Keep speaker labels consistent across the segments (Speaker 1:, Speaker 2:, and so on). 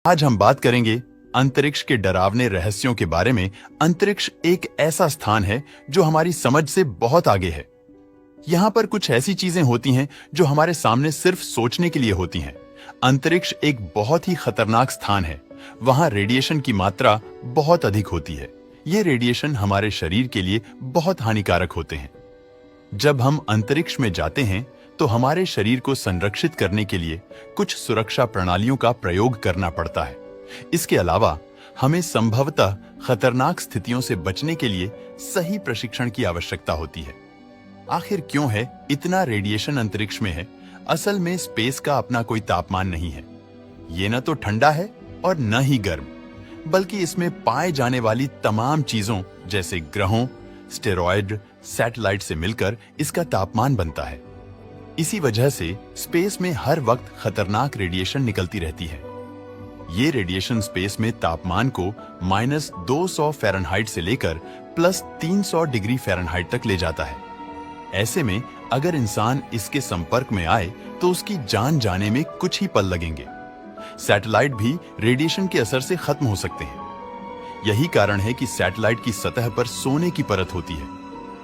Speaker 1: आज हम बात करेंगे अंतरिक्ष के डरावने रहस्यों के बारे में। अंतरिक्ष एक ऐसा स्थान है जो हमारी समझ से बहुत आगे है। यहाँ पर कुछ ऐसी चीजें होती हैं जो हमारे सामने सिर्फ सोचने के लिए होती हैं। अंतरिक्ष एक बहुत ही खतरनाक स्थान है। वहाँ रेडिएशन की मात्रा बहुत अधिक होती है। ये रेडिएशन हमारे शरीर के लिए बहुत हानिकारक होते हैं। जब हम अंतरिक्ष में जाते हैं तो हमारे शरीर को संरक्षित करने के लिए कुछ सुरक्षा प्रणालियों का प्रयोग करना पड़ता है। इसके अलावा हमें संभवतः खतरनाक स्थितियों से बचने के लिए सही प्रशिक्षण की आवश्यकता होती है। आखिर क्यों है इतना रेडिएशन अंतरिक्ष में है? असल में स्पेस का अपना कोई तापमान नहीं है। ये न तो ठंडा है और न ही गर्म, बल्कि इसमें पाए जाने वाली तमाम चीजों जैसे ग्रहों, स्टेरॉयड, सैटेलाइट से मिलकर इसका तापमान बनता है। इसी वजह से स्पेस में हर वक्त खतरनाक रेडिएशन निकलती रहती है। ये रेडिएशन स्पेस में तापमान को -200 फ़ारेनहाइट से लेकर +300 डिग्री फ़ारेनहाइट तक ले जाता है। ऐसे में अगर इंसान इसके संपर्क में आए तो उसकी जान जाने में कुछ ही पल लगेंगे। सैटेलाइट भी रेडिएशन के असर से खत्म हो सकते हैं। यही कारण है कि सैटेलाइट की सतह पर सोने की परत होती है।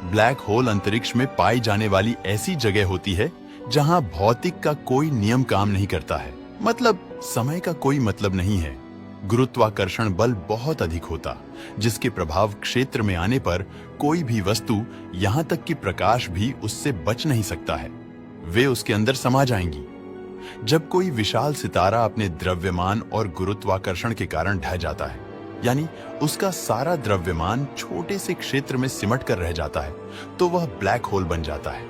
Speaker 1: ब्लैक होल अंतरिक्ष में पाई जाने वाली ऐसी जगह होती है जहां भौतिक का कोई नियम काम नहीं करता है। मतलब समय का कोई मतलब नहीं है। गुरुत्वाकर्षण बल बहुत अधिक होता, जिसके प्रभाव क्षेत्र में आने पर कोई भी वस्तु, यहां तक कि प्रकाश भी उससे बच नहीं सकता है। वे उसके अंदर समा जाएंगी। जब कोई विशाल सितारा अपने द्रव्यमान और गुरुत्वाकर्षण के कारण ढह जाता है, यानी उसका सारा द्रव्यमान छोटे से क्षेत्र में सिमट कर रह जाता है, तो वह ब्लैक होल बन जाता है।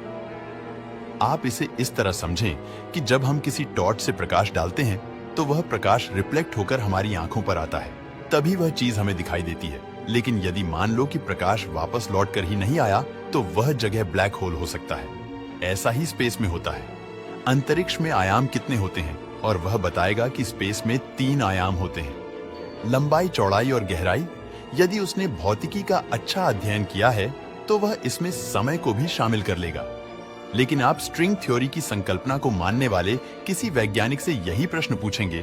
Speaker 1: आप इसे इस तरह समझें कि जब हम किसी टॉर्च से प्रकाश डालते हैं तो वह प्रकाश रिफ्लेक्ट होकर हमारी आंखों पर आता है, तभी वह चीज हमें दिखाई देती है। लेकिन यदि मान लो कि प्रकाश वापस लौट कर ही नहीं आया तो वह जगह ब्लैक होल हो सकता है। ऐसा ही स्पेस में होता है। अंतरिक्ष में आयाम कितने होते हैं? और वह बताएगा कि स्पेस में 3 आयाम होते हैं: लंबाई, चौड़ाई और गहराई। यदि उसने भौतिकी का अच्छा अध्ययन किया है तो वह इसमें समय को भी शामिल कर लेगा। लेकिन आप स्ट्रिंग थ्योरी की संकल्पना को मानने वाले किसी वैज्ञानिक से यही प्रश्न पूछेंगे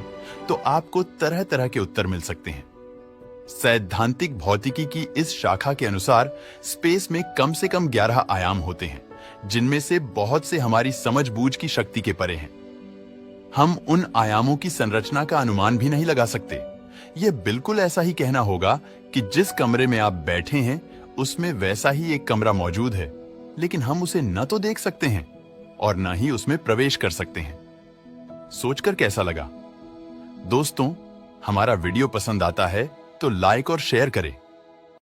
Speaker 1: तो आपको तरह तरह के उत्तर मिल सकते हैं। सैद्धांतिक भौतिकी की इस शाखा के अनुसार स्पेस में कम से कम 11 आयाम होते हैं, जिनमें से बहुत से हमारी समझ-बूझ की शक्ति के परे हैं। हम उन आयामों की संरचना का अनुमान भी नहीं लगा सकते। यह बिल्कुल ऐसा ही कहना होगा कि जिस कमरे में आप बैठे हैं उसमें वैसा ही एक कमरा मौजूद है, लेकिन हम उसे न तो देख सकते हैं और न ही उसमें प्रवेश कर सकते हैं। सोचकर कैसा लगा? दोस्तों, हमारा वीडियो पसंद आता है तो लाइक और शेयर करें।